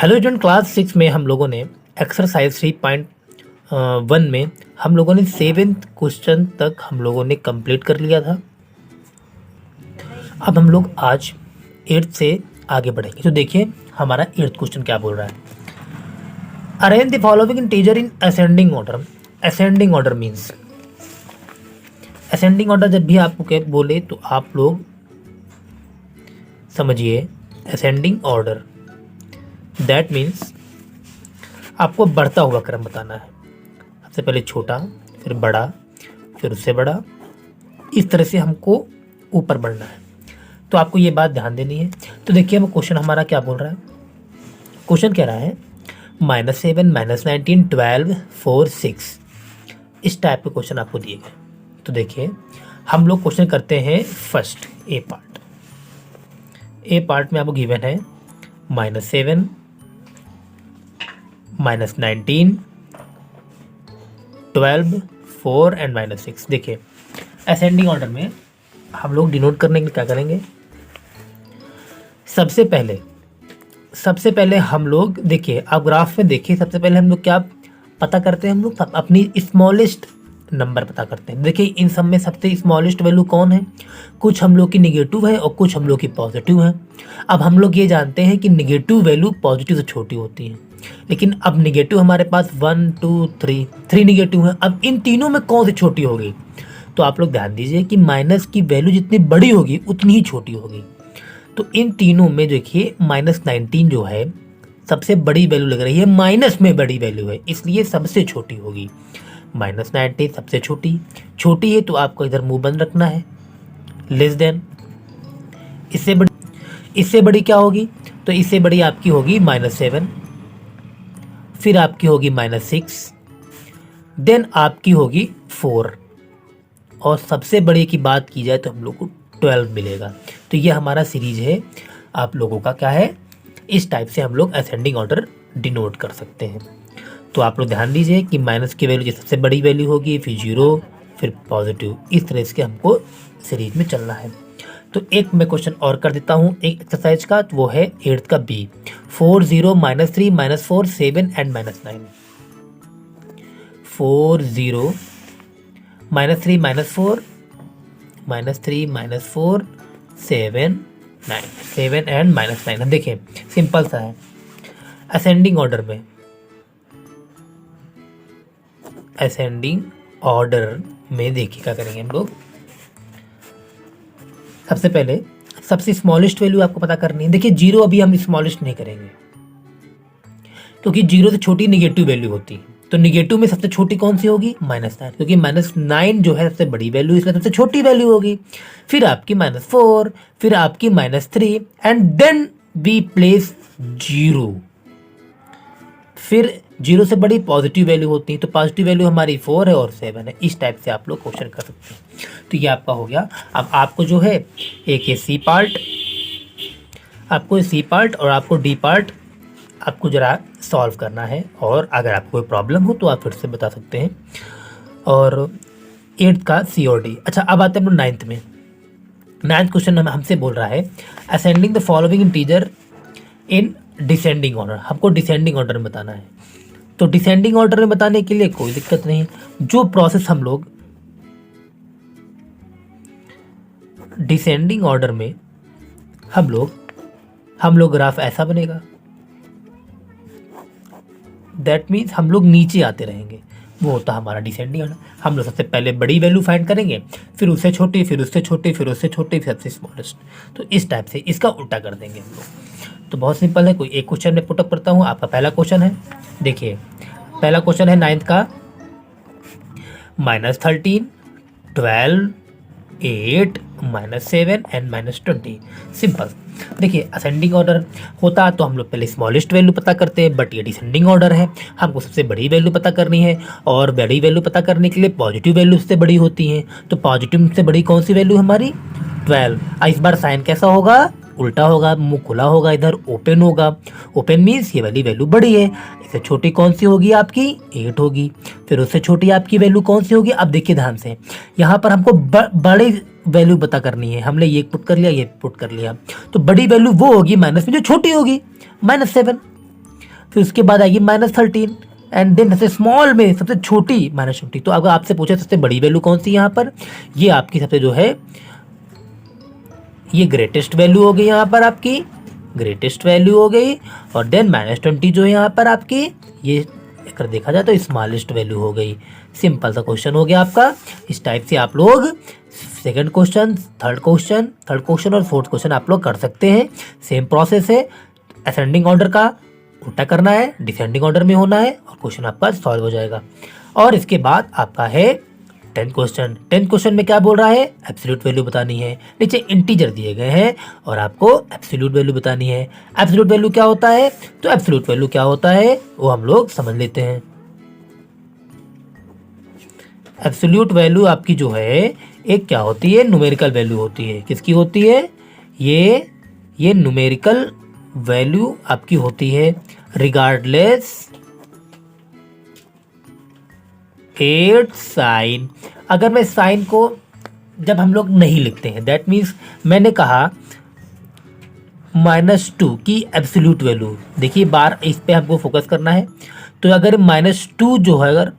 Hello student, class 6 में हम लोगों ने एक्सरसाइज 3.1 में हम लोगों ने 7th क्वेश्चन तक हम लोगों ने कंप्लीट कर लिया था। अब हम लोग आज 8th से आगे बढ़ेंगे। तो देखिए हमारा 8th क्वेश्चन क्या बोल रहा है। Arrange the following integer in ascending order. Ascending order means, ascending order जब भी आपको क्या बोले तो आप लोग समझिए असेंडिंग ऑर्डर दैट मीन्स आपको बढ़ता हुआ क्रम बताना है। सबसे पहले छोटा, फिर बड़ा, फिर उससे बड़ा, इस तरह से हमको ऊपर बढ़ना है। तो आपको ये बात ध्यान देनी है। तो देखिए हम क्वेश्चन हमारा क्या बोल रहा है। क्वेश्चन कह रहा है -7, -19, 12, 4, 6। इस टाइप के क्वेश्चन आपको दिए गए। तो देखिए हम लोग क्वेश्चन करते हैं first A part. A part में आपको गिवन है -7, -19, 12, 4 एंड -6। देखिए असेंडिंग ऑर्डर में हम लोग डिनोट करने के लिए क्या करेंगे। सबसे पहले हम लोग देखिए, आप ग्राफ में देखिए, सबसे पहले हम लोग क्या पता करते हैं, हम लोग अपनी स्मॉलेस्ट नंबर पता करते हैं। देखिए इन सब में सबसे स्मॉलेस्ट वैल्यू कौन है। कुछ हम लोग की निगेटिव है और कुछ हम लोग की पॉजिटिव है। अब हम लोग ये जानते हैं कि निगेटिव वैल्यू पॉजिटिव से छोटी होती है, लेकिन अब निगेटिव हमारे पास 1, 2, 3 निगेटिव है। अब इन तीनों में कौन सी छोटी होगी। तो आप लोग ध्यान दीजिए कि माइनस की वैल्यू जितनी बड़ी होगी उतनी ही छोटी होगी। तो इन तीनों में देखिए -19 जो है सबसे बड़ी वैल्यू लग रही है, माइनस में बड़ी वैल्यू है, इसलिए सबसे छोटी होगी। -19 सबसे छोटी है, तो आपको इधर मुंह बंद रखना है। लेस देन, इससे बड़ी क्या होगी। तो इससे बड़ी आपकी होगी -7, फिर आपकी होगी -6, देन आपकी होगी 4, और सबसे बड़ी की बात की जाए तो हम लोग को 12 मिलेगा। तो ये हमारा सीरीज है आप लोगों का क्या है। इस टाइप से हम लोग असेंडिंग ऑर्डर डिनोट कर सकते हैं। तो आप लोग ध्यान दीजिए कि माइनस की वैल्यू सबसे बड़ी वैल्यू होगी, फिर 0, फिर पॉजिटिव, इस तरह से हमको सीरीज में चलना है। तो एक मैं क्वेश्चन और कर देता हूँ एक एक्सरसाइज का, तो वो है 8th का बी। 4, 0, -3, -4, 7 एंड -9। 4, 0, -3, -4, -3, -4, 7, 9, 7 एंड -9। अब देखिए सिंपल सा है। असेंडिंग ऑर्डर में देखिए क्या करेंगे हम लोग। सबसे पहले सबसे स्मॉलेस्ट वैल्यू आपको पता करनी है। देखिए 0 अभी हम स्मॉलेस्ट नहीं करेंगे, क्योंकि 0 से छोटी निगेटिव वैल्यू होती है। तो निगेटिव में सबसे छोटी कौन सी होगी, -9, क्योंकि -9 जो है सबसे बड़ी वैल्यू, इसलिए सबसे छोटी वैल्यू होगी। फिर आपकी -4, फिर आपकी -3 एंड देन वी प्लेस 0। फिर 0 से बड़ी पॉजिटिव वैल्यू होती है, तो पॉजिटिव वैल्यू हमारी 4 है और 7 है। इस टाइप से आप लोग क्वेश्चन कर सकते हैं। तो ये आपका हो गया। अब आपको जो है एक ये सी पार्ट, आपको सी पार्ट और आपको डी पार्ट आपको ज़रा सॉल्व करना है, और अगर आपको कोई प्रॉब्लम हो तो आप फिर से बता सकते हैं। और 8th का सी और डी। अच्छा अब आते हैं हम लोग 9th में। 9th क्वेश्चन हमसे बोल रहा है ascending the following integer in descending order. हमको डिसेंडिंग ऑर्डर में बताना है। तो डिसेंडिंग ऑर्डर में बताने के लिए कोई दिक्कत नहीं। जो प्रोसेस हम लोग डिसेंडिंग ऑर्डर में हम लोग ग्राफ ऐसा बनेगा, दैट मीन्स हम लोग नीचे आते रहेंगे, वो होता हमारा डिसेंडिंग ऑर्डर। हम लोग सबसे पहले बड़ी वैल्यू फाइंड करेंगे, फिर उससे छोटी, फिर उससे छोटी, फिर उससे छोटी, फिर सबसे स्मॉलेस्ट। तो इस टाइप से इसका उल्टा कर देंगे हम लोग। तो बहुत सिंपल है। कोई एक क्वेश्चन मैं पुटअप करता हूँ। आपका पहला क्वेश्चन है, देखिए पहला क्वेश्चन है 9th का, -13, 12, 8, -7 एंड -20। सिंपल। देखिए असेंडिंग ऑर्डर होता तो हम लोग पहले स्मॉलेस्ट वैल्यू पता करते हैं, बट ये डिसेंडिंग ऑर्डर है, हमको सबसे बड़ी वैल्यू पता करनी है, और बड़ी वैल्यू पता करने के लिए पॉजिटिव वैल्यू से बड़ी होती है। तो पॉजिटिव से बड़ी कौन सी वैल्यू हमारी, 12। इस बार साइन कैसा होगा, उल्टा होगा, मुंह खुला होगा, इधर ओपन होगा। ओपन मीन्स ये वाली वैल्यू बड़ी है। इससे छोटी कौन सी होगी आपकी, 8 होगी। फिर उससे छोटी आपकी वैल्यू कौन सी होगी। अब देखिए ध्यान से, यहाँ पर हमको बड़े वैल्यू पता करनी है। हमने ये पुट कर लिया, ये पुट कर लिया, तो बड़ी वैल्यू वो होगी माइनस में जो छोटी होगी, -7। फिर उसके बाद आएगी -13 एंड देन सबसे स्मॉल में सबसे छोटी -20। तो अगर आपसे पूछे सबसे बड़ी वैल्यू कौन सी यहाँ पर, ये आपकी सबसे जो है ये ग्रेटेस्ट वैल्यू हो गई, यहाँ पर आपकी ग्रेटेस्ट वैल्यू हो गई। और देन -20 जो है यहाँ पर आपकी ये अगर देखा जाए तो स्मॉलेस्ट वैल्यू हो गई। सिंपल सा क्वेश्चन हो गया आपका। इस टाइप से आप लोग सेकंड क्वेश्चन, थर्ड क्वेश्चन और फोर्थ क्वेश्चन आप लोग कर सकते हैं। सेम प्रोसेस है, असेंडिंग ऑर्डर का उल्टा करना है, डिसेंडिंग ऑर्डर में होना है और क्वेश्चन आपका सॉल्व हो जाएगा। और इसके बाद आपका है 10th क्वेश्चन में क्या बोल रहा है, एब्सोल्यूट वैल्यू बतानी है। नीचे इंटीजर दिए गए हैं और आपको एब्सोल्यूट वैल्यू बतानी है। एब्सोल्यूट वैल्यू क्या होता है, तो एब्सोल्यूट वैल्यू क्या होता है वो हम लोग समझ लेते हैं। एब्सोल्यूट वैल्यू आपकी जो है एक क्या होती है, न्यूमेरिकल वैल्यू होती है। किसकी होती है, ये न्यूमेरिकल वैल्यू आपकी होती है रिगार्डलेस एट साइन। अगर मैं साइन को जब हम लोग नहीं लिखते हैं, दैट मीन्स मैंने कहा -2 की एब्सोल्यूट वैल्यू, देखिए बार इस पे हमको फोकस करना है। तो अगर -2 जो है अगर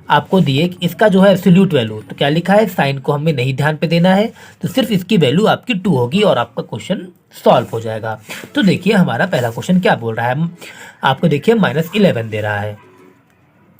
आपको दिए इसका जो है एब्सोल्यूट वैल्यू, तो क्या लिखा है, साइन को हमें नहीं ध्यान पे देना है, तो सिर्फ इसकी वैल्यू आपकी 2 होगी और आपका क्वेश्चन सॉल्व हो जाएगा। तो देखिए हमारा पहला क्वेश्चन क्या बोल रहा है, आपको देखिए -11 दे रहा है,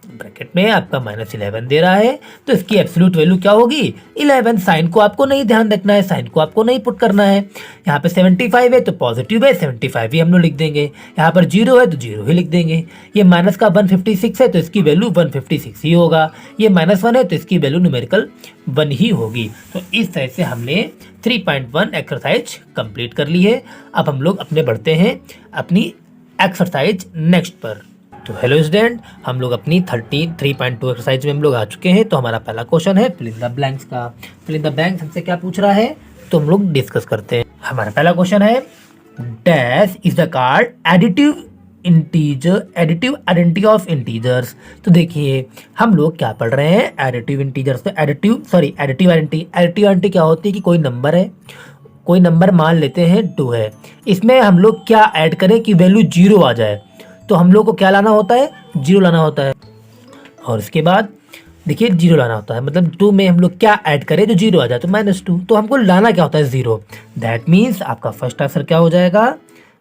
ब्रैकेट में आपका -11 दे रहा है, तो इसकी एब्सोल्यूट वैल्यू क्या होगी 11। साइन को आपको नहीं ध्यान रखना है, साइन को आपको नहीं पुट करना है। यहाँ पे 75 है तो पॉजिटिव है, 75 ही हम लोग लिख देंगे। यहाँ पर 0 है तो 0 ही लिख देंगे। ये माइनस का 156 है तो इसकी वैल्यू 156 ही होगा। ये -1 है तो इसकी वैल्यू न्यूमेरिकल 1 ही होगी। तो इस तरह से हमने 3.1 एक्सरसाइज कंप्लीट कर ली है। अब हम लोग अपने बढ़ते हैं अपनी एक्सरसाइज नेक्स्ट पर। तो हेलो स्टूडेंट, हम लोग अपनी 3.2 एक्सरसाइज में हम लोग आ चुके हैं। तो हमारा पहला क्वेश्चन है फिल इन द ब्लैंक्स का। फिल इन द ब्लैंक्स हमसे क्या पूछ रहा है तो हम लोग डिस्कस करते हैं। हमारा पहला क्वेश्चन है dash is the card additive identity of integers. तो देखिए हम लोग क्या पढ़ रहे हैं, एडिटिव इंटीजर्स। तो एडिटिव आइडेंटिटी क्या होती है कि कोई नंबर है, कोई नंबर मान लेते हैं 2 है, इसमें हम लोग क्या ऐड करें कि वैल्यू 0 आ जाए। तो हम लोग को क्या लाना होता है, 0 लाना होता है। और इसके बाद देखिए 0 लाना होता है, मतलब 2 में हम लोग क्या ऐड करें जो 0 आ जाए, तो -2। तो हमको लाना क्या होता है 0। दैट मीन्स आपका फर्स्ट आंसर क्या हो जाएगा,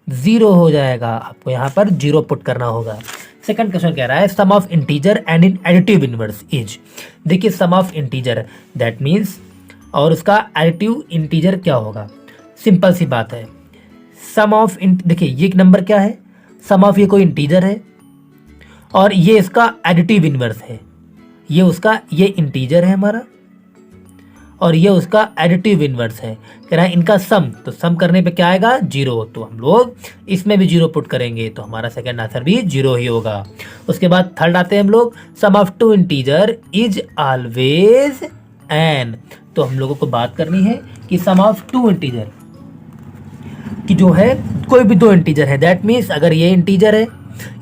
0 हो जाएगा। आपको यहाँ पर 0 पुट करना होगा। सेकंड क्वेश्चन कह रहा है sum of integer and in additive inverse is. देखिए sum of integer that means और उसका एडिटिव इंटीजर क्या होगा, सिंपल सी बात है। सम ऑफ देखिए ये नंबर क्या है, सम ऑफ ये कोई इंटीजर है और ये इसका एडिटिव इनवर्स है। ये उसका ये इंटीजर है हमारा और ये उसका एडिटिव इनवर्स है। कह रहा है इनका सम, तो सम करने पे क्या आएगा 0। तो हम लोग इसमें भी 0 पुट करेंगे तो हमारा सेकंड आंसर भी 0 ही होगा। उसके बाद थर्ड आते हैं हम लोग, sum of 2 integer is always N. तो हम लोगों को बात करनी है कि सम ऑफ 2 इंटीजर कि जो है कोई भी 2 इंटीजर है, दैट मीन्स अगर ये इंटीजर है,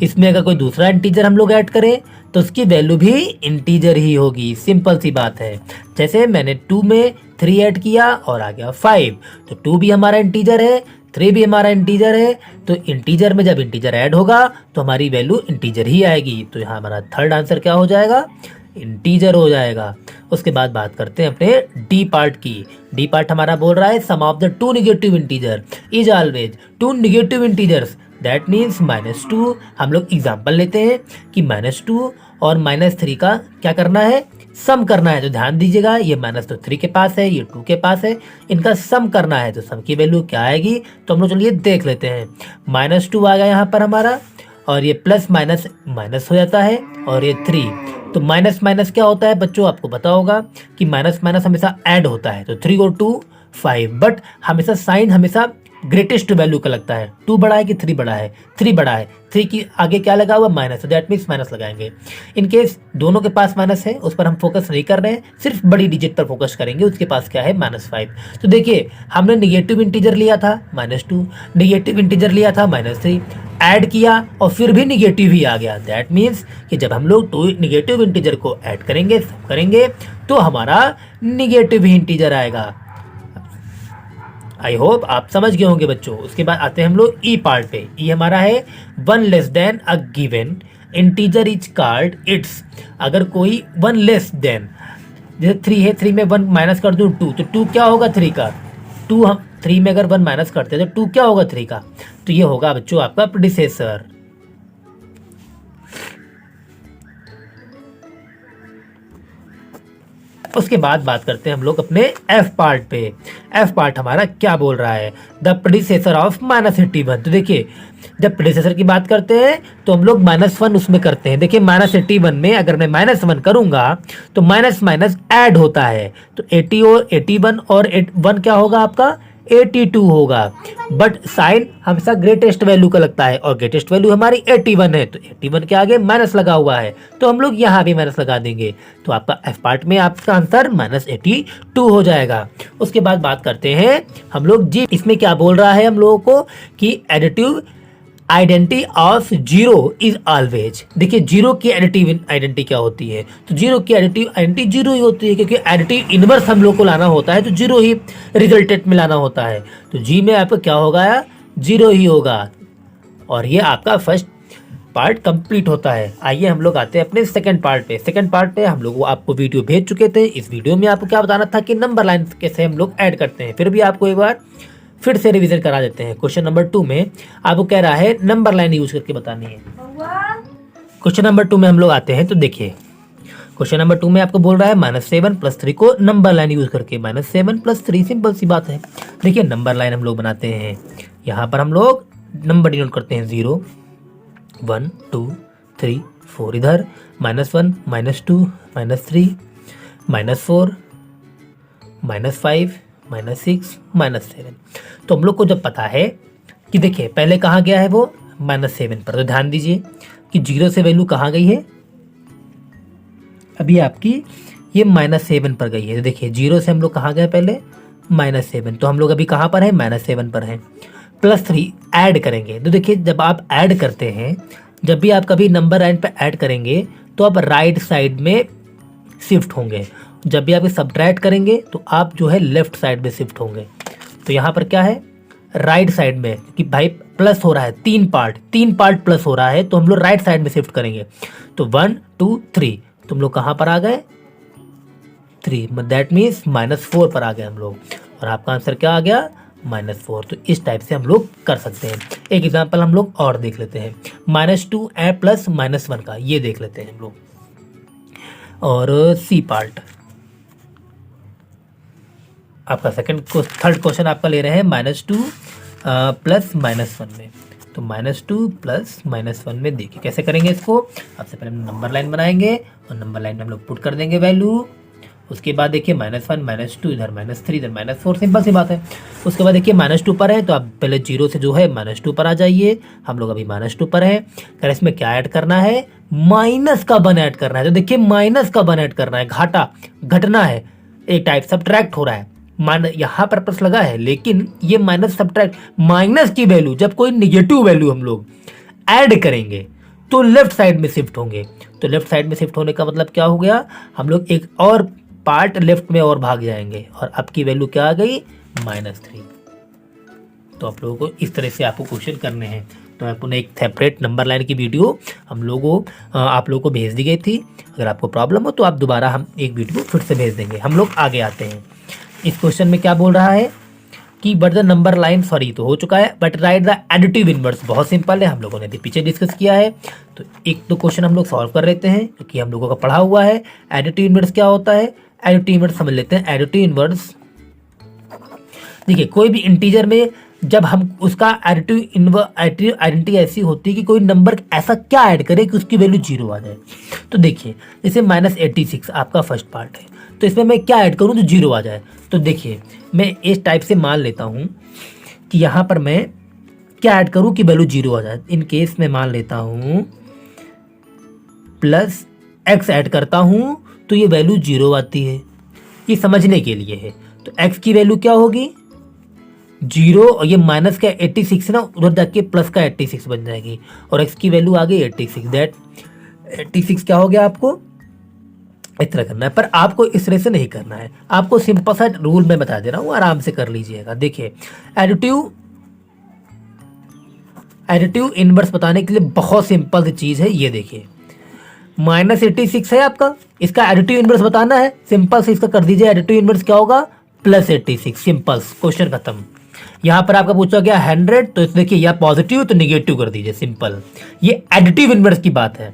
इसमें अगर कोई दूसरा इंटीजर हम लोग ऐड करें तो उसकी वैल्यू भी इंटीजर ही होगी। सिंपल सी बात है। जैसे मैंने 2 में 3 ऐड किया और आ गया 5, तो 2 भी हमारा इंटीजर है, 3 भी हमारा इंटीजर है। तो इंटीजर में जब इंटीजर ऐड होगा तो हमारी वैल्यू इंटीजर ही आएगी। तो यहाँ हमारा थर्ड आंसर क्या हो जाएगा, इंटीजर हो जाएगा। उसके बाद बात करते हैं अपने डी पार्ट की। डी पार्ट हमारा बोल रहा है sum of the 2 negative integer is always 2 negative integers, that means -2। हम लोग एग्जांपल लेते हैं कि -2 और -3 का क्या करना है, सम करना है। तो ध्यान दीजिएगा ये माइनस तो 3 के पास है, ये 2 के पास है, इनका सम करना है। तो सम की वैल्यू क्या आएगी, तो हम लोग चलिए देख लेते हैं। -2 आ गया यहाँ पर हमारा और ये प्लस माइनस माइनस हो जाता है और ये 3। तो माइनस माइनस क्या होता है बच्चों, आपको पता होगा कि माइनस माइनस हमेशा ऐड होता है। तो 3 और 2 5, बट हमेशा साइन हमेशा ग्रेटेस्ट वैल्यू का लगता है। 2 बड़ा है कि 3 बड़ा है, 3 बड़ा है। 3 की आगे क्या लगा हुआ माइनस, तो दैट मीन्स माइनस लगाएंगे। इन केस दोनों के पास माइनस है, उस पर हम फोकस नहीं कर रहे हैं, सिर्फ बड़ी डिजिट पर फोकस करेंगे। उसके पास क्या है -5। तो देखिए हमने निगेटिव इंटीजर लिया था -2, निगेटिव इंटीजर लिया था -3, ऐड किया और फिर भी निगेटिव ही आ गया। दैट मीन्स कि जब हम लोग 2 निगेटिव इंटीजर को ऐड करेंगे तो हमारा निगेटिव ही इंटीजर आएगा। आई होप आप समझ गए होंगे बच्चों। उसके बाद आते हैं हम लोग ई पार्ट पे। ई हमारा है 1 less than a given integer is called its. अगर कोई 1 लेस देन, जैसे 3 है, 3 में 1 माइनस कर दूं 2, तो 2 क्या होगा 3 का, 2 हम 3 में अगर 1 माइनस करते हैं तो 2 क्या होगा 3 का, तो ये होगा बच्चों आपका प्रीडिसेसर। उसके बाद बात करते हैं हम लोग अपने एफ पार्ट पे। एफ पार्ट हमारा क्या बोल रहा है, द प्रीडिसेसर ऑफ -81। तो देखिए जब प्रीडिसेसर की बात करते हैं तो हम लोग -1 उसमें करते हैं। देखिए -81 में अगर मैं -1 करूंगा तो माइनस माइनस ऐड होता है, तो 80 और 81 और 1 क्या होगा आपका 82 होगा। बट साइन हमेशा ग्रेटेस्ट वैल्यू का लगता है और ग्रेटेस्ट वैल्यू हमारी 81 है, तो 81 के आगे माइनस लगा हुआ है, तो हम लोग यहाँ भी माइनस लगा देंगे। तो आपका एफ पार्ट में आपका आंसर -82 हो जाएगा। उसके बाद बात करते हैं हम लोग जी। इसमें क्या बोल रहा है हम लोगों को कि additive identity of zero is always. देखिए जीरो की एडिटिव आइडेंटिटी क्या होती है, तो जीरो की एडिटिव आइडेंटिटी जीरो ही होती है, क्योंकि एडिटिव इनवर्स हम लोग को लाना होता है तो जीरो ही रिजल्टेंट में लाना होता है। तो जी में आपका क्या होगा, जीरो ही होगा। और ये आपका फर्स्ट पार्ट कंप्लीट होता है। आइए हम लोग आते हैं अपने सेकंड पार्ट पे। सेकंड पार्ट पे हम लोग आपको वीडियो भेज चुके थे। इस वीडियो में आपको क्या बताना था कि नंबर लाइन कैसे हम लोग ऐड करते हैं, फिर भी आपको एक बार फिर से रिवीजन करा देते हैं। क्वेश्चन नंबर 2 में आपको कह रहा है नंबर लाइन यूज करके बतानी है। क्वेश्चन नंबर 2 में हम लोग आते हैं, तो देखिए क्वेश्चन नंबर 2 में आपको बोल रहा है -7 + 3 को नंबर लाइन यूज करके। -7 + 3 सिंपल सी बात है। देखिए नंबर लाइन हम लोग बनाते हैं, यहाँ पर हम लोग नंबर डिनोट करते हैं 0 1 2 3 4, इधर -1 -2 -3 -4 -5 -6 -7। तो हम लोग को जब पता है कि देखिए पहले कहाँ गया है वो -7 पर, तो ध्यान दीजिए कि 0 से वैल्यू कहाँ गई है, अभी आपकी ये -7 पर गई है। तो देखिए 0 से हम लोग कहाँ गए पहले -7, तो हम लोग अभी कहाँ पर है -7 पर हैं। +3 ऐड करेंगे, तो देखिए जब आप ऐड करते हैं, जब भी आप कभी नंबर लाइन पर ऐड करेंगे तो आप राइट साइड में शिफ्ट होंगे, जब भी आप सब्ट्रैक्ट करेंगे तो आप जो है लेफ्ट साइड में शिफ्ट होंगे। तो यहाँ पर क्या है राइट साइड में, कि भाई प्लस हो रहा है, 3 पार्ट प्लस हो रहा है, तो हम लोग राइट साइड में शिफ्ट करेंगे। तो 1 2 3 तुम लोग कहाँ पर आ गए 3, दैट मीन्स -4 पर आ गए हम लोग, और आपका आंसर क्या आ गया -4। तो इस टाइप से हम लोग कर सकते हैं। एक एग्जाम्पल हम लोग और देख लेते हैं, -2 + -1 का, ये देख लेते हैं हम लोग। और सी पार्ट आपका थर्ड क्वेश्चन आपका ले रहे हैं -2 + -1 में। तो -2 + -1 में देखिए कैसे करेंगे इसको। सबसे पहले हम नंबर लाइन बनाएंगे और नंबर लाइन में हम लोग पुट कर देंगे वैल्यू। उसके बाद देखिए -1 -2, इधर -3, इधर -4, सिंपल सी बात है। उसके बाद देखिए -2 पर है, तो आप पहले 0 से जो है -2 पर आ जाइए। हम लोग अभी -2 पर है। अगर इसमें क्या ऐड करना है, माइनस का 1 ऐड करना है। तो देखिए माइनस का 1 ऐड करना है, घटना है, एक टाइप सब्ट्रैक्ट हो रहा है। यहाँ पर प्लस लगा है, लेकिन ये माइनस सब्ट्रैक्ट, माइनस की वैल्यू जब कोई निगेटिव वैल्यू हम लोग ऐड करेंगे तो लेफ्ट साइड में शिफ्ट होंगे। तो लेफ्ट साइड में शिफ्ट होने का मतलब क्या हो गया, हम लोग एक और पार्ट लेफ्ट में और भाग जाएंगे, और आपकी वैल्यू क्या आ गई -3। तो आप लोगों को इस तरह से आपको क्वेश्चन करने हैं। तो आपने एक सेपरेट नंबर लाइन की वीडियो आप लोगों को भेज दी गई थी। अगर आपको प्रॉब्लम हो तो आप दोबारा हम एक वीडियो फिर से भेज देंगे। हम लोग आगे आते हैं। इस क्वेश्चन में क्या बोल रहा है कि but the number line, sorry तो हो चुका है, but right the additive inverse. बहुत सिंपल है, हम लोगों ने पीछे डिस्कस किया है। तो एक दो क्वेश्चन हम लोग सॉल्व कर लेते हैं, क्योंकि हम लोगों का पढ़ा हुआ है। एडिटिव इनवर्स क्या होता है, एडिटिव इनवर्स समझ लेते हैं। एडिटिव इनवर्स देखिए कोई भी इंटीजर में जब हम उसका एडिटिव आइडेंटिटी ऐसी होती है कि कोई नंबर ऐसा क्या ऐड करे कि उसकी वैल्यू 0 आ जाए। तो देखिए जैसे -86 आपका फर्स्ट पार्ट है, तो इसमें मैं क्या ऐड करूं तो 0 आ जाए। तो देखिए मैं इस टाइप से मान लेता हूं कि यहाँ पर मैं क्या ऐड करूं कि वैल्यू 0 आ जाए। इन केस में मान लेता हूं +x ऐड करता हूं तो ये वैल्यू 0 आती है। ये समझने के लिए है। तो x की वैल्यू क्या होगी 0, और ये माइनस का 86 ना, उधर जाके प्लस का 86 बन जाएगी, और x की वैल्यू आ गई 86। दैट 86 क्या हो गया आपको इस तरह करना है, पर आपको इस तरह से नहीं करना है। आपको सिंपल सा रूल मैं बता दे रहा हूँ, आराम से कर लीजिएगा। देखिए एडिटिव इनवर्स बताने के लिए बहुत सिंपल सी चीज़ है, ये देखिए -86 है आपका, इसका एडिटिव इनवर्स बताना है, सिंपल से इसका कर दीजिए। एडिटिव इनवर्स क्या होगा? +86, सिंपल, क्वेश्चन खत्म। यहाँ पर आपका पूछा गया 100, तो देखिए यह पॉजिटिव तो निगेटिव कर दीजिए, सिंपल। ये एडिटिव इनवर्स की बात है।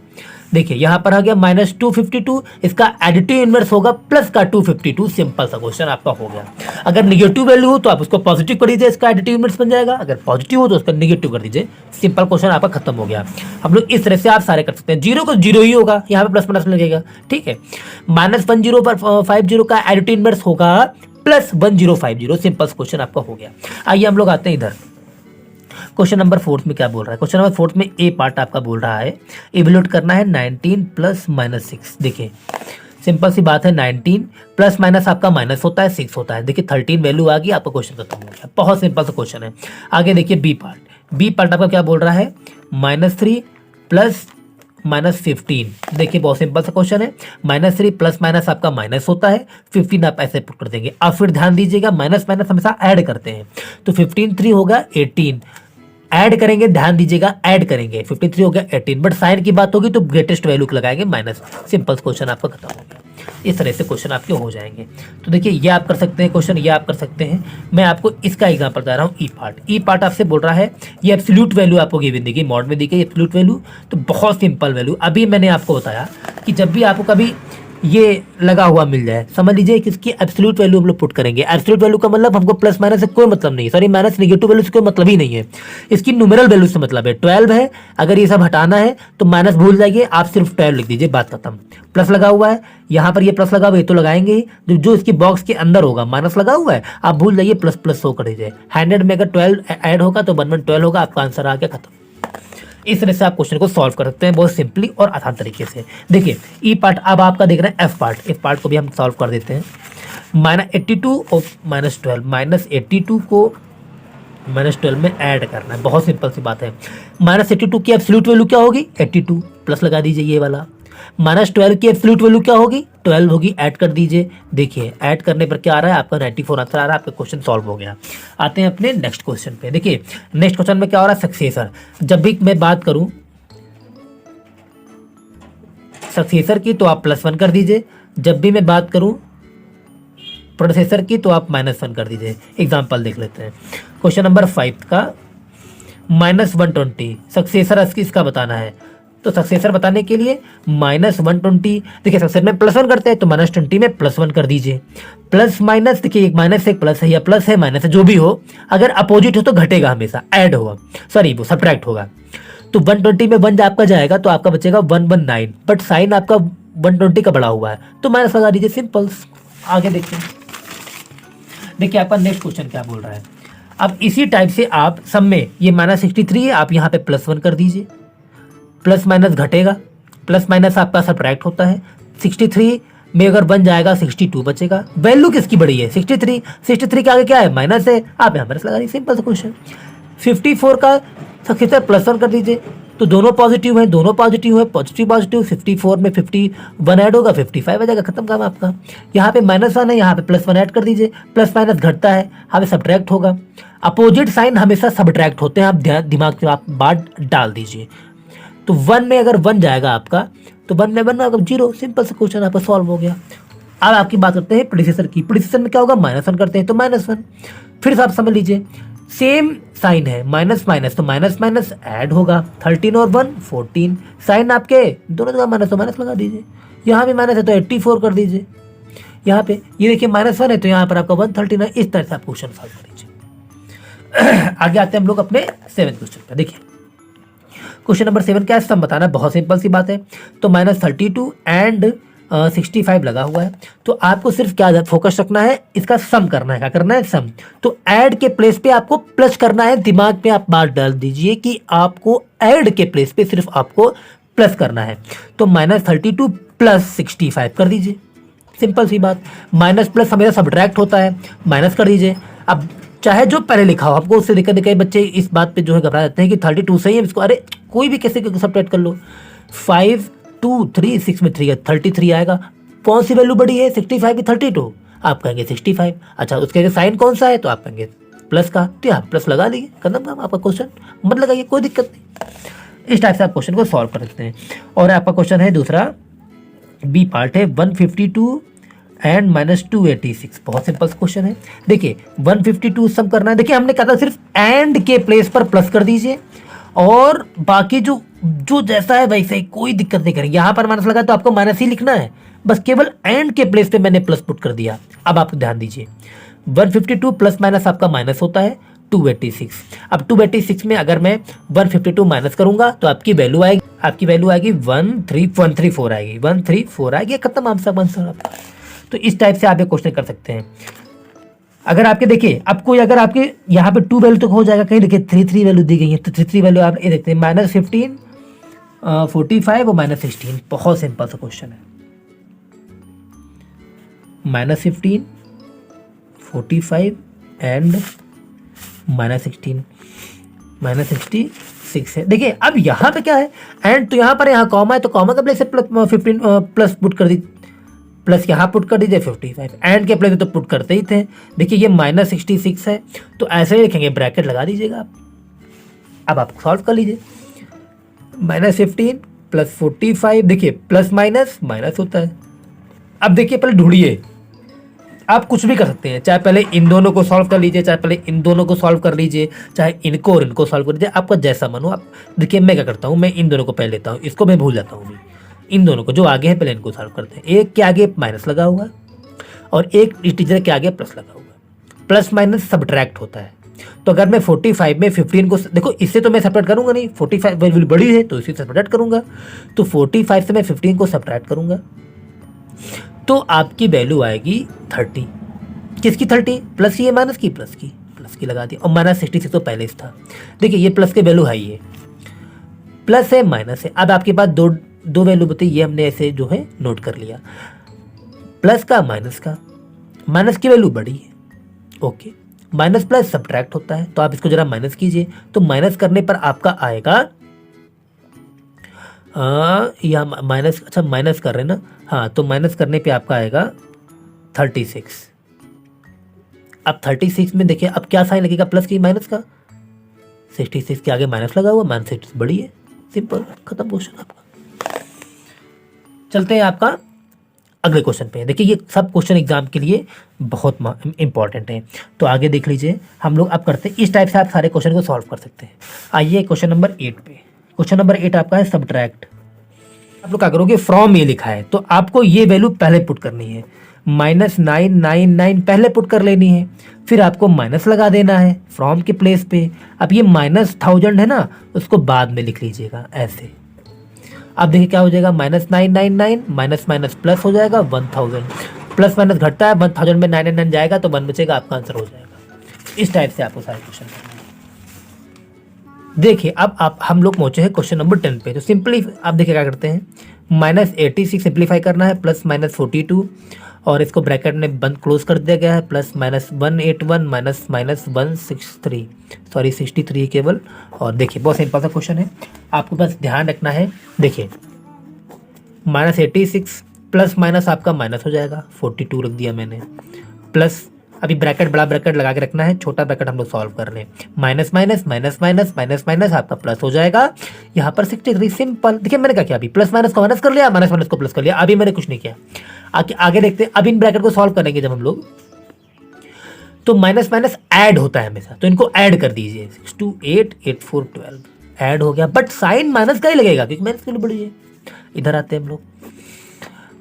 देखिए यहाँ पर आ गया -252, इसका एडिटिव इनवर्स होगा प्लस का 252, सिंपल सा क्वेश्चन आपका हो गया। अगर निगेटिव वैल्यू हो तो आप उसको पॉजिटिव कर दीजिए, इसका एडिटिव इनवर्स बन जाएगा। अगर पॉजिटिव हो तो उसका निगेटिव कर दीजिए, सिंपल क्वेश्चन आपका खत्म हो गया। हम लोग इस तरह से आप सारे कर सकते हैं। जीरो को जीरो ही होगा, यहाँ पे प्लस लगेगा, ठीक है। -10 पर 50 का एडिटिव इनवर्स होगा +1050, सिंपल क्वेश्चन आपका हो गया। आइए हम लोग आते हैं इधर, क्वेश्चन नंबर 4 में क्या बोल रहा है। क्वेश्चन नंबर 4 में ए पार्ट आपका बोल रहा है इवेल्यूट करना है 19 + -6। देखिए सिंपल सी बात है, 19 प्लस माइनस आपका माइनस होता है, 6 होता है। देखिए 13 वैल्यू आ गई, आपका क्वेश्चन खत्म हो गया। बहुत सिंपल सा क्वेश्चन है। आगे देखिए बी पार्ट आपका क्या बोल रहा है, -3 + -15। देखिए बहुत सिंपल सा क्वेश्चन है। -3 प्लस माइनस आपका माइनस होता है, 15 आप ऐसे पुट कर देंगे। अब फिर ध्यान दीजिएगा माइनस माइनस हमेशा ऐड करते हैं, तो 15 3 होगा 18, ऐड करेंगे, ध्यान दीजिएगा ऐड करेंगे, 53 हो गया 18, बट साइन की बात होगी तो ग्रेटेस्ट वैल्यू लगाएंगे माइनस। सिंपल क्वेश्चन आपका खत्म हो गया। इस तरह से क्वेश्चन आपके हो जाएंगे। तो देखिए ये आप कर सकते हैं क्वेश्चन, ये आप कर सकते हैं। मैं आपको इसका एग्जांपल बता रहा हूँ। ई पार्ट आपसे बोल रहा है ये एब्सोल्यूट वैल्यू आपको गिवन दी गई, मॉड में दी गई एब्सोल्यूट वैल्यू, तो बहुत सिंपल वैल्यू। अभी मैंने आपको बताया कि जब भी आपको कभी ये लगा हुआ मिल जाए, समझ लीजिए कि इसकी एब्सोल्यूट वैल्यू हम लोग पुट करेंगे। एब्सोल्यूट वैल्यू का मतलब हमको प्लस माइनस से कोई मतलब नहीं है, सॉरी माइनस नेगेटिव वैल्यू से कोई मतलब ही नहीं है। इसकी न्यूमेरल वैल्यू से मतलब है। 12 है, अगर ये सब हटाना है तो माइनस भूल जाइए, आप सिर्फ 12 लिख दीजिए, बात खत्म। प्लस लगा हुआ है, यहाँ पर ये प्लस लगा हुआ है तो लगाएंगे ही, जो इसकी बॉक्स के अंदर होगा माइनस लगा हुआ है, आप भूल जाइए, प्लस प्लस 100 कर दीजिए। 100 में अगर 12 ऐड होगा तो 1 होगा, आपका आंसर आ गया, खत्म। इस तरह से आप क्वेश्चन को सॉल्व कर सकते हैं बहुत सिंपली और आसान तरीके से। देखिए ई पार्ट, अब आपका देख रहे हैं एफ पार्ट। इस पार्ट को भी हम सॉल्व कर देते हैं। -82 और -12, -82 को -12 में ऐड करना है, बहुत सिंपल सी बात है। -82 की एब्सोल्यूट वैल्यू क्या होगी, 82, प्लस लगा दीजिए ये वाला। -12 की एब्सोल्यूट वैल्यू क्या होगी, 12 होगी, ऐड कर दीजिए। देखिए ऐड करने पर क्या आ रहा है, आपका 94 आंसर आ रहा है, आपका क्वेश्चन सॉल्व हो गया। आते हैं अपने नेक्स्ट क्वेश्चन पे। देखिए नेक्स्ट क्वेश्चन में क्या हो रहा है, सक्सेसर। जब भी मैं बात करूं सक्सेसर की तो आप +1 कर दीजिए, जब भी मैं बात करूं प्रोसेसर की तो आप -1 कर दीजिए। एग्जाम्पल देख लेते हैं। क्वेश्चन नंबर 5 का -120 सक्सेसर इसका बताना है। तो सक्सेसर बताने के लिए -120, देखिए सक्सेसर में +1 करते हैं तो -20 में +1 कर दीजिए। प्लस माइनस, देखिए एक माइनस एक प्लस है, या प्लस है माइनस है, जो भी हो, अगर अपोजिट हो तो घटेगा हमेशा, ऐड होगा, सॉरी वो सब्ट्रैक्ट होगा। तो 120 में 1 आपका जाएगा तो आपका बचेगा 119, बट साइन आपका 120 का बड़ा हुआ है तो माइनस लगा दीजिए, सिंपल। आगे देखिए आपका नेक्स्ट क्वेश्चन क्या बोल रहा है। अब इसी टाइप से आप सब में ये -63 है, आप यहाँ पे +1 कर दीजिए, प्लस माइनस घटेगा, प्लस माइनस आपका सब्ट्रैक्ट होता है। 63 में अगर बन जाएगा 62 बचेगा। वैल्यू किसकी बड़ी है, 63 के आगे क्या है, माइनस है, आप यहाँ माइनस लगा दीजिए, सिंपल सा क्वेश्चन। 54 का सक्सेसर +1 कर दीजिए, तो दोनों पॉजिटिव है, पॉजिटिव 54 में 51 ऐड होगा, 55 आ जाएगा, खत्म काम आपका। यहाँ पे -1 है, यहाँ पे +1 ऐड कर दीजिए, प्लस माइनस घटता है, यहाँ पे सब्ट्रैक्ट होगा। अपोजिट साइन हमेशा सब्ट्रैक्ट होते हैं, आप दिमाग में आप बात डाल दीजिए। तो 1 में अगर 1 जाएगा आपका, तो 1 में 1 0, सिंपल सा क्वेश्चन आपका सॉल्व हो गया। अब आपकी बात करते हैं प्रीडिसेसर की। प्रीडिसेसर में क्या होगा, -1 करते हैं तो -1, फिर से आप समझ लीजिए सेम साइन है, माइनस माइनस तो माइनस माइनस ऐड होगा, 13 और 1 14, साइन आपके दोनों जगह माइनस तो माइनस लगा दीजिए। यहाँ भी माइनस है तो 84 कर दीजिए। यहाँ पे ये देखिए -1 है तो यहाँ पर आपका 113 है। इस तरह से आप क्वेश्चन सॉल्व कर लीजिए। आगे आते हैं हम लोग अपने 7th क्वेश्चन पर। देखिए क्वेश्चन नंबर 7 क्या है, सम बताना है, बहुत सिंपल सी बात है। तो -32 एंड 65 लगा हुआ है, तो आपको सिर्फ क्या फोकस रखना है, इसका सम करना है। क्या करना है, सम। तो ऐड के प्लेस पे आपको प्लस करना है, दिमाग में आप बात डाल दीजिए कि आपको ऐड के प्लेस पे सिर्फ आपको प्लस करना है। तो -32 + 65 कर दीजिए, सिंपल सी बात। माइनस प्लस हमेशा सब्ट्रैक्ट होता है, माइनस कर दीजिए। अब चाहे जो पहले लिखा हो, आपको उससे दिक्कत, कई बच्चे इस बात पे जो है घबरा जाते हैं कि 32 सही है, इसको अरे कोई भी कैसे सब्ट्रैक्ट कर लो। 5 2 3 6 में 3 है, 33 आएगा, कौन सी वैल्यू बड़ी है, 65 की 32, आप कहेंगे 65। अच्छा, उसके साइन कौन सा है, तो आप कहेंगे प्लस का, तो यहाँ प्लस लगा दीजिए, खत्म काम आपका क्वेश्चन, मत लगाइए, कोई दिक्कत नहीं। इस टाइप से आप क्वेश्चन को सॉल्व कर सकते हैं। और आपका क्वेश्चन है दूसरा, बी पार्ट है 152 एंड -286। बहुत सिंपल क्वेश्चन है। देखिए 152 सम करना है। देखिए हमने कहा था सिर्फ एंड के प्लेस पर प्लस कर दीजिए, और बाकी जो जो जैसा है वैसे ही, कोई दिक्कत नहीं करेंगे। यहाँ पर माइनस लगा तो आपको माइनस ही लिखना है, बस केवल एंड के प्लेस पे मैंने प्लस पुट कर दिया। अब आप ध्यान दीजिए 152 प्लस माइनस आपका माइनस होता है 286। अब 286 में अगर मैं 152 माइनस करूंगा तो आपकी वैल्यू आएगी 134 आएगी, 134 आएगी, खत्म आंसर आपका। तो इस टाइप से आप ये क्वेश्चन कर सकते हैं। अगर आपके देखिए अब कोई अगर आपके यहाँ पे 2 वैल्यू तक हो जाएगा, कहीं देखिए 3 वैल्यू दी गई है, तो 3 वैल्यू आप ये देखते हैं -15 45 और -16। बहुत सिंपल सा क्वेश्चन है, -15 45 एंड -16 -66 है। देखिए अब यहाँ पे क्या है, एंड तो यहाँ पर यहाँ कॉमा है, तो कॉमा का प्लेस से 15 प्लस पुट कर दी, प्लस यहाँ पुट कर दीजिए 55, एंड के प्लेस तो पुट करते ही थे। देखिए ये -66 है, तो ऐसे ही लिखेंगे, ब्रैकेट लगा दीजिएगा आप। अब आप सॉल्व कर लीजिए, -15 प्लस 45, देखिए प्लस माइनस माइनस होता है। अब देखिए पहले ढूंढिए, आप कुछ भी कर सकते हैं, चाहे पहले इन दोनों को सॉल्व कर लीजिए, चाहे पहले इन दोनों को सॉल्व कर लीजिए, चाहे इनको और इनको सॉल्व कर लीजिए, आपका जैसा मन हो। आप देखिए मैं क्या करता हूँ, मैं इन दोनों को पहले लेता हूँ, इसको मैं भूल जाता हूँ। इन दोनों को जो आगे है पहले इनको सॉल्व करते हैं। एक के आगे माइनस लगा हुआ है और एक टीचर के आगे प्लस लगा हुआ है। प्लस माइनस सबट्रैक्ट होता है। तो अगर मैं 45 में 15 को, देखो इससे तो मैं सब्ट्रैक्ट करूंगा नहीं, 45 वैल्यू बड़ी है तो इसी से सब्ट्रैक्ट करूंगा। तो 45 से मैं 15 को सब्ट्रैक्ट करूंगा तो आपकी वैल्यू आएगी 30। किसकी 30? प्लस की है माइनस की? प्लस की लगा दी, और -66 तो पहले से था। देखिए ये प्लस के वैल्यू हाई है, प्लस है माइनस है। अब आपके पास दो वैल्यू बताइए, ये हमने ऐसे जो है नोट कर लिया, प्लस का माइनस का, माइनस की वैल्यू बड़ी है, ओके। माइनस प्लस सब्ट्रैक्ट होता है, तो आप इसको जरा माइनस कीजिए, तो माइनस करने पर आपका आएगा या माइनस, अच्छा माइनस कर रहे हैं ना, हाँ, तो माइनस करने पे आपका आएगा 36। अब 36 में देखिए अब क्या साइन लगेगा, प्लस की माइनस का, 66 के आगे माइनस लगा हुआ, -66 बड़ी है, सिंपल, खत्म क्वेश्चन आपका। चलते हैं आपका अगले क्वेश्चन पे। देखिए ये सब क्वेश्चन एग्जाम के लिए बहुत इंपॉर्टेंट है, तो आगे देख लीजिए। हम लोग अब करते हैं इस टाइप से, आप सारे क्वेश्चन को सॉल्व कर सकते हैं। आइए क्वेश्चन नंबर 8 पे। क्वेश्चन नंबर 8 आपका है सब्ट्रैक्ट। आप लोग क्या करोगे, फ्रॉम ये लिखा है तो आपको ये वैल्यू पहले पुट करनी है, -999 पहले पुट कर लेनी है, फिर आपको माइनस लगा देना है फ्रॉम के प्लेस पे। अब ये -1000 है ना, उसको बाद में लिख लीजिएगा ऐसे। अब देखिए क्या हो जाएगा, -999 माइनस माइनस प्लस हो जाएगा 1000, प्लस माइनस घटता है, 1000 में 999 जाएगा तो 1 बचेगा, आपका आंसर हो जाएगा। इस टाइप से आपको सारे क्वेश्चन करना है। देखिए अब आप हम लोग पहुंचे हैं क्वेश्चन नंबर 10 पे। तो सिंपली आप देखिए क्या करते हैं, -86 सिंप्लीफाई करना है, प्लस -42, और इसको ब्रैकेट में बंद क्लोज कर दिया गया है, प्लस -181 माइनस -163, सॉरी 63 केवल। और देखिए बहुत सिंपल सा क्वेश्चन है, आपको बस ध्यान रखना है। देखिए -86 प्लस माइनस आपका माइनस हो जाएगा, 42 रख दिया मैंने, प्लस अभी ब्रैकेट बड़ा ब्रैकेट लगा के रखना है, छोटा ब्रैकेट हम लोग सॉल्व कर रहे हैं, minus minus minus minus minus minus आपका प्लस हो जाएगा यहाँ पर 63। सिंपल। देखिए मैंने क्या किया, अभी प्लस माइनस को माइनस कर लिया, माइनस माइनस को प्लस कर लिया, अभी मैंने कुछ नहीं किया। आगे देखते हैं। अब इन ब्रैकेट को सॉल्व करेंगे जब हम लोग, तो माइनस माइनस ऐड होता है हमेशा, तो इनको ऐड कर दीजिए, 6 2 8 8 4 12 ऐड हो गया, बट साइन माइनस का ही लगेगा क्योंकि माइनस के लिए बड़ी है। इधर आते हैं हम लोग,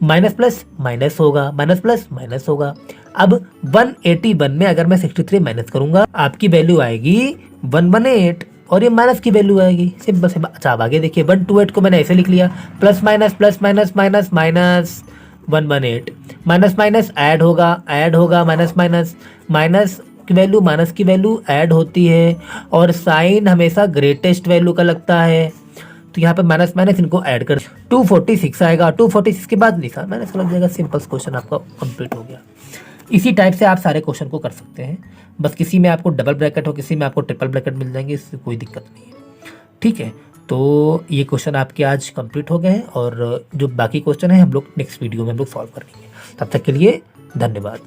माइनस प्लस माइनस होगा, माइनस प्लस माइनस होगा। अब 181 में अगर मैं 63 माइनस करूंगा, आपकी वैल्यू आएगी 118, और ये माइनस की वैल्यू आएगी, सिंपल से। अच्छा अब आगे देखिए, 128 को मैंने ऐसे लिख लिया, plus minus plus minus minus minus 118, minus minus add होगा माइनस माइनस, माइनस की वैल्यू ऐड होती है, और साइन हमेशा ग्रेटेस्ट वैल्यू का लगता है, तो यहाँ पे माइनस माइनस इनको ऐड कर 246 आएगा, 246 के बाद निशान माइनस लग जाएगा। सिंपल क्वेश्चन आपका कंप्लीट हो गया। इसी टाइप से आप सारे क्वेश्चन को कर सकते हैं, बस किसी में आपको डबल ब्रैकेट हो, किसी में आपको ट्रिपल ब्रैकेट मिल जाएंगे, इससे कोई दिक्कत नहीं है, ठीक है। तो ये क्वेश्चन आपके आज कंप्लीट हो गए हैं और जो बाकी क्वेश्चन है हम लोग नेक्स्ट वीडियो में हम लोग सॉल्व करेंगे। तब तक के लिए धन्यवाद।